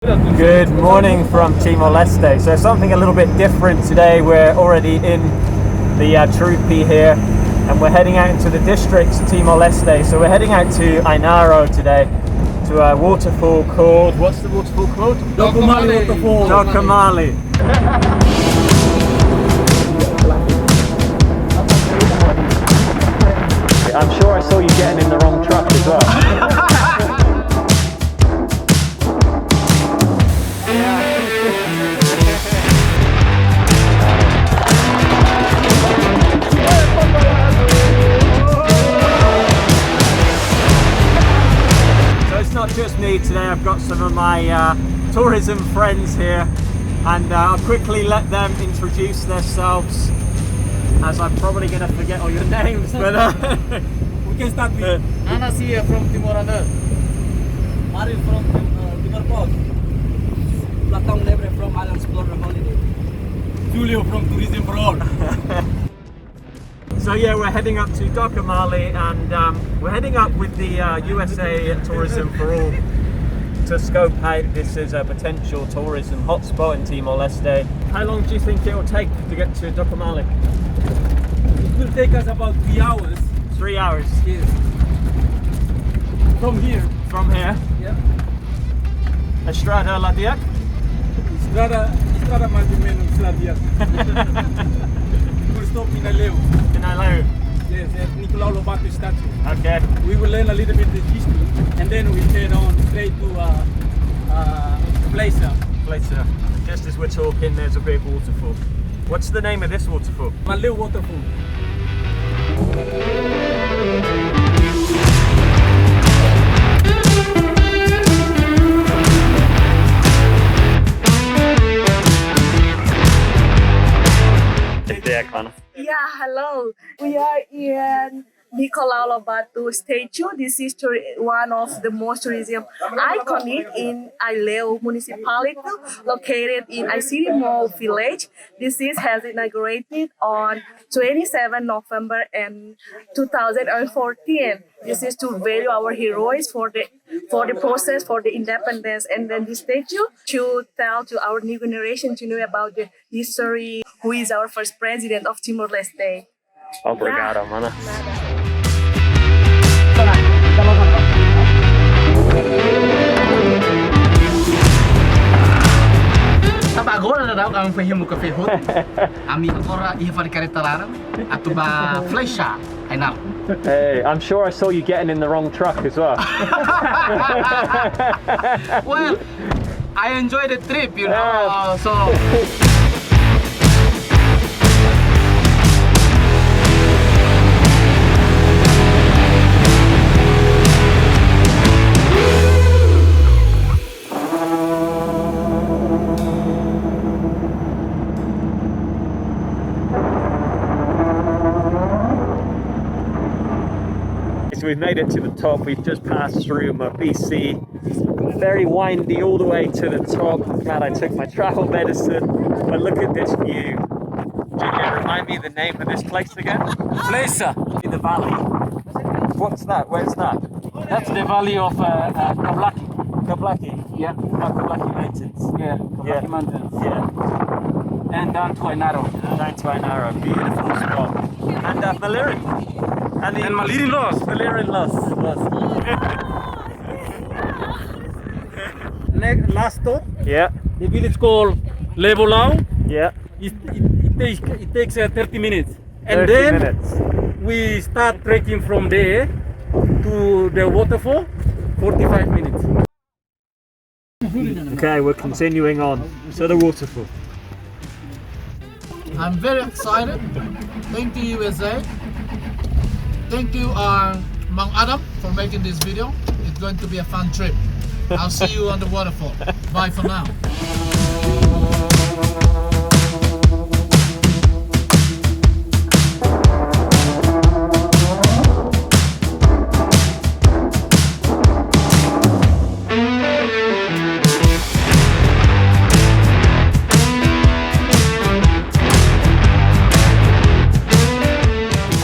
Good morning from Timor Leste. So something a little bit different today. We're already in the Trupi here and we're heading out into the districts of Timor Leste. So we're heading out to Ainaro today to a waterfall called, what's the waterfall called? Dokomali Waterfall. Dokomali. I'm sure I saw you getting in the wrong truck as well. Not just me today, I've got some of my tourism friends here and I'll quickly let them introduce themselves as I'm probably going to forget all your names, but we can start with Anas here from Timor Leste, Ari from Timor Leste, Platong Lebre from Island Explorer Holiday, Julio from Tourism for All. So yeah, we're heading up to Dokomali and we're heading up with the USA Tourism for All to scope out this is a potential tourism hotspot in Timor Leste. How long do you think it will take to get to Dokomali? It will take us about 3 hours. 3 hours? Yes. From here. From here? Yeah. Estrada Ladiak? Estrada mais ou menos Ladiak. We'll stop in Ainaro. In Ainaro? Yes, at Nicolau Lobato statue. Okay. We will learn a little bit the history and then we head on straight to Placer. Placer. Just as we're talking, there's a big waterfall. What's the name of this waterfall? Microlet Waterfall. Yeah, hello. We are in Nicolau Lobato statue. This is one of the most tourism iconic in Ainaro municipality, located in Ainaro village. This has inaugurated on 27 November in 2014. This is to value our heroes for the process for the independence, and then the statue to tell to our new generation to know about the history, who is our first president of Timor Leste. Obrigado, mana. Tapa agora na daw kami fahimo ka fehot. Ami agora ia fari carretara atu ba flecha Ainaro. Hey, I'm sure I saw you getting in the wrong truck as well. Well, I enjoyed the trip, you know. So So we've made it to the top. We've just passed through Modifikasi. Very windy all the way to the top. I'm glad I took my travel medicine. But look at this view. Junior, remind me the name of this place again? Placer. In the valley. What's that? Where's that? That's the valley of Kablaki. Kablaki? Yeah. Kablaki Mountains. Yeah, Kablaki Mountains. Yeah. And down to Ainaro. Down to Ainaro. Beautiful spot. And Malirin. And Malirin lost. Malirin lost. Last stop, Yeah. the village called Lebolau. Yeah. It takes 30 minutes. And 30 then minutes. we start trekking from there to the waterfall, 45 minutes. Okay, we're continuing on to the waterfall. I'm very excited. Thank you USA. Thank you Mang Adam for making this video. It's going to be a fun trip. I'll see you on the waterfall. Bye for now.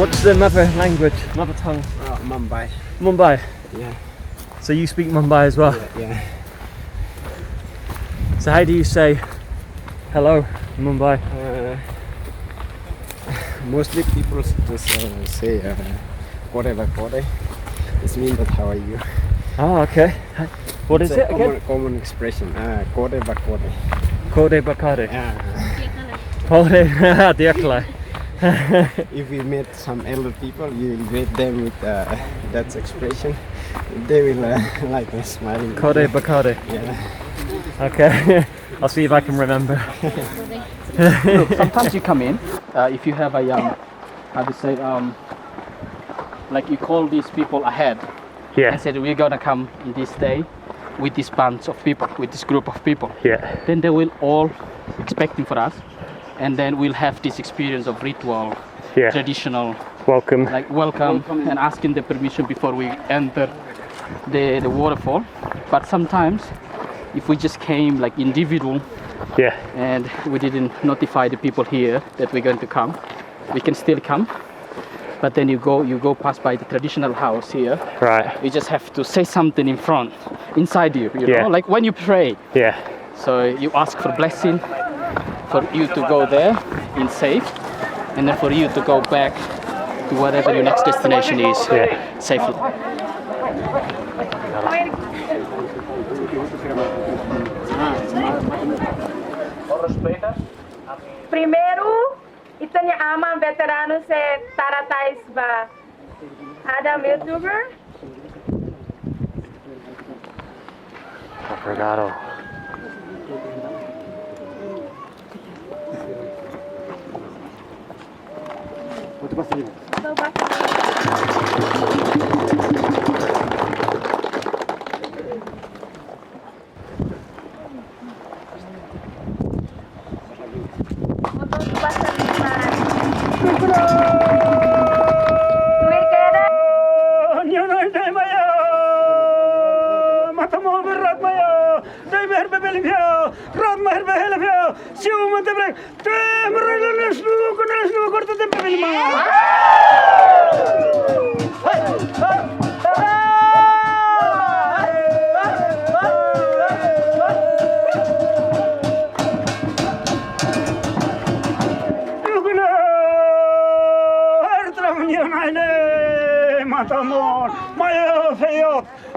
What's the mother language, mother tongue? Mumbai. Mumbai. Yeah. So you speak Mumbai as well? Yeah. So how do you say hello in Mumbai? Mostly people just say kore ba kore. This means that how are you? Oh, okay. What is It's it a again? common expression. Kore ba kore. Kode bakade. Kode diakla. If you meet some elder people, you will greet them with that expression. They will like me smiling. Kode bakade. Yeah. Okay. I'll see if I can remember. Look, sometimes you come in, if you have a how to say, like you call these people ahead Yeah. and said we're gonna come in this day with this bunch of people, with this group of people. Yeah. Then they will all expecting for us, and then we'll have this experience of ritual, Yeah. traditional, Welcome. like welcome and asking the permission before we enter the waterfall. But sometimes, if we just came like individual Yeah. and we didn't notify the people here that we're going to come, we can still come. But then you go past by the traditional house here. Right. You just have to say something in front, inside you Yeah. know, like when you pray. Yeah. So you ask for blessing for you to go there in safe, and then for you to go back to whatever your next destination is safely. Primeiro, itanya ama veterano se taratais ba Adam YouTuber. Obrigado.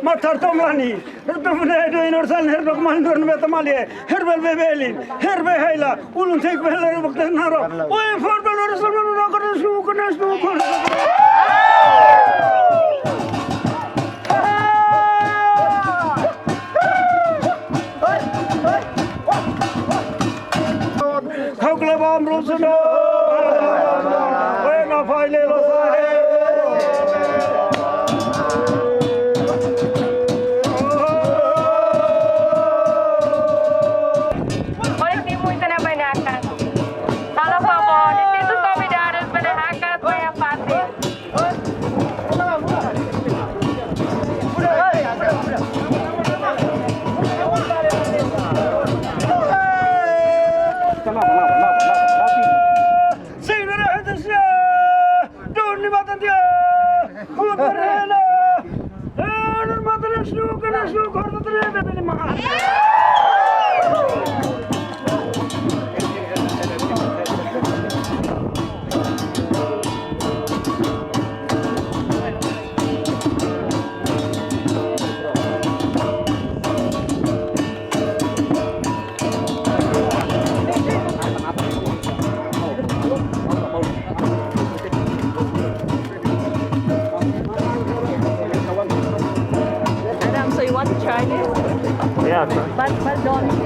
Matartomlani, Rutofne, Norsan, Herdokman, Dornbetamalje, Herbel Bebelin, Herbe Hela, Ulun take Beller of the Naro, Oy for the Hoklabam Rosano, when I find Yeah, But don't.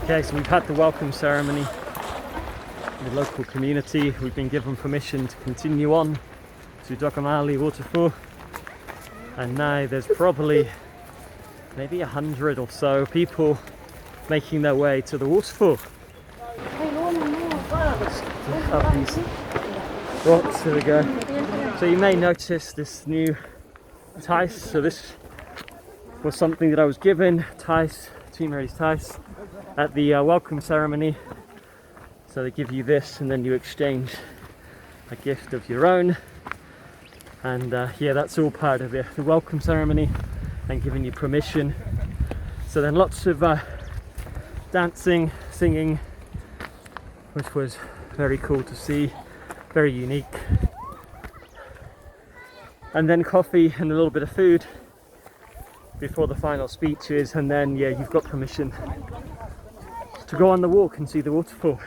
Okay, so we've had the welcome ceremony with the local community. We've been given permission to continue on to Dokomali Waterfall, and now there's probably maybe 100 or so people making their way to the waterfall. Up these rocks, there we go. So you may notice this new tice. So this was something that I was given, tice, Timorese tice, at the welcome ceremony. So they give you this and then you exchange a gift of your own. And yeah, that's all part of the welcome ceremony and giving you permission. So then lots of dancing, singing, which was very cool to see, very unique. And then coffee and a little bit of food before the final speeches, and then yeah, you've got permission to go on the walk and see the waterfall.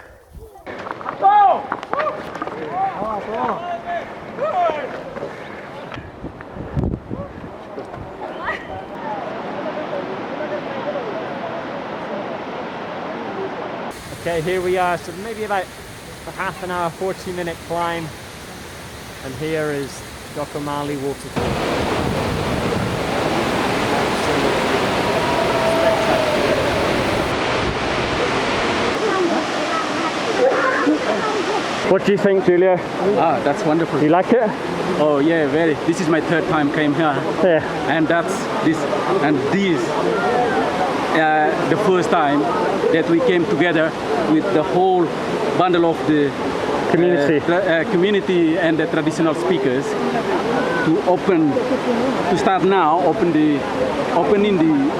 Okay, here we are, so maybe about a half an hour, 40-minute climb, and here is Dokomali Waterfall. What do you think, Julia? Ah, that's wonderful. You like it? Oh yeah, very. This is my third time came here. Yeah. And that's this and this the first time that we came together with the whole bundle of the community and the traditional speakers to start now opening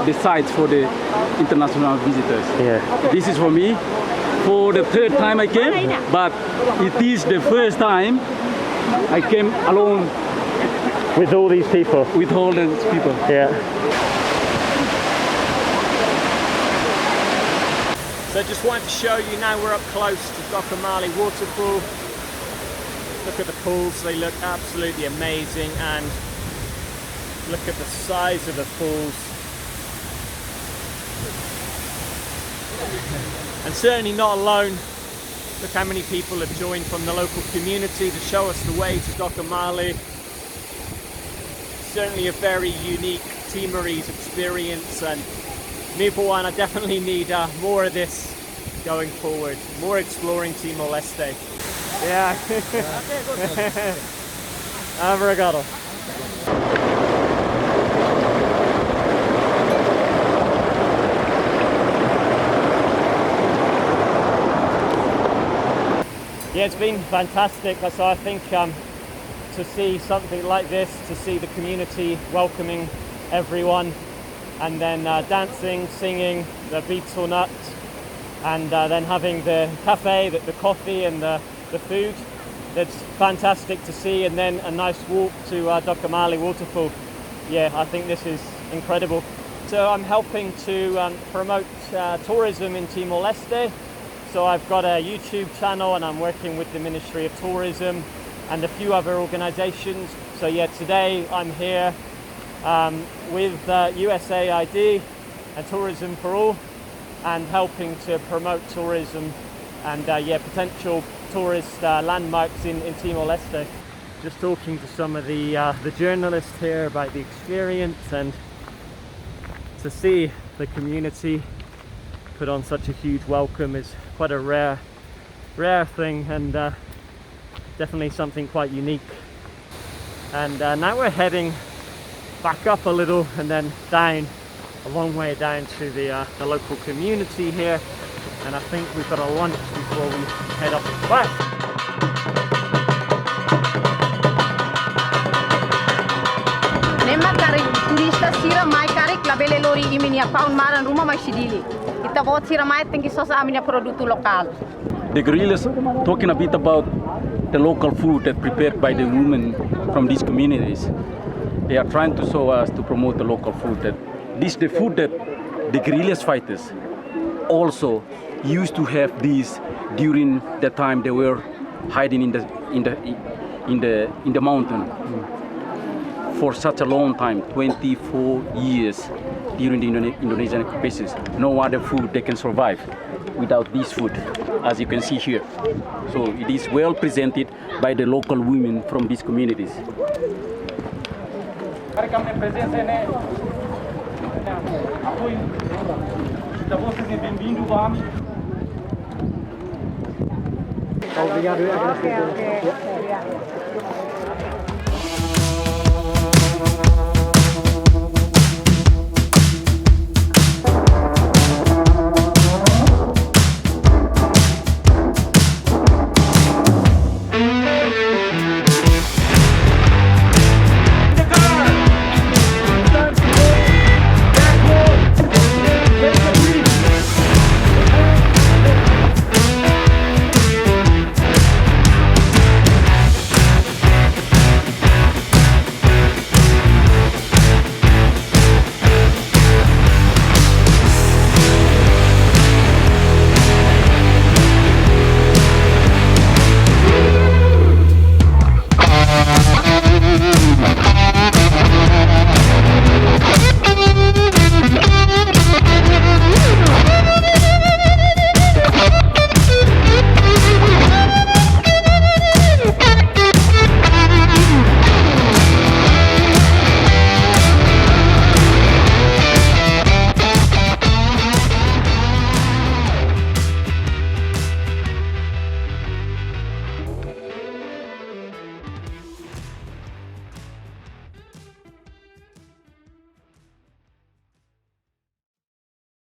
the sites for the international visitors. Yeah. This is for me. For the third time I came, but it is the first time I came alone With all these people? with all these people. Yeah. So I just wanted to show you, now we're up close to Dokomali Waterfall. Look at the pools, they look absolutely amazing, and look at the size of the pools. And certainly not alone. Look how many people have joined from the local community to show us the way to Dokomali. Certainly a very unique Timorese experience, and me for one, I definitely need more of this going forward. More exploring Timor Leste. Yeah. Obrigado. Yeah, it's been fantastic. So I think to see something like this, to see the community welcoming everyone, and then dancing, singing, the beats or nuts, and then having the cafe, the coffee and the food. It's fantastic to see, and then a nice walk to Dokomali Waterfall. Yeah, I think this is incredible. So I'm helping to promote tourism in Timor Leste. So I've got a YouTube channel and I'm working with the Ministry of Tourism and a few other organizations. So yeah, today I'm here with USAID and Tourism for All, and helping to promote tourism and yeah, potential tourist landmarks in Timor Leste. Just talking to some of the journalists here about the experience, and to see the community put on such a huge welcome is quite a rare thing, and definitely something quite unique. And now we're heading back up a little and then down, a long way down to the local community here, and I think we've got a lunch before we head up back. Nema kari turista sira mai kari klabele lori iminia paun maran rumah mai sidili. Kita vot sira mai tengi sos aminia produto lokal. The guerrillas talking a bit about the local food that prepared by the women from these communities. They are trying to show us to promote the local food. That this the food that the guerrillas fighters also used to have these during the time they were hiding in the mountain. for such a long time, 24 years during the Indonesian occupations. No other food they can survive without this food, as you can see here. So it is well presented by the local women from these communities. Obrigado.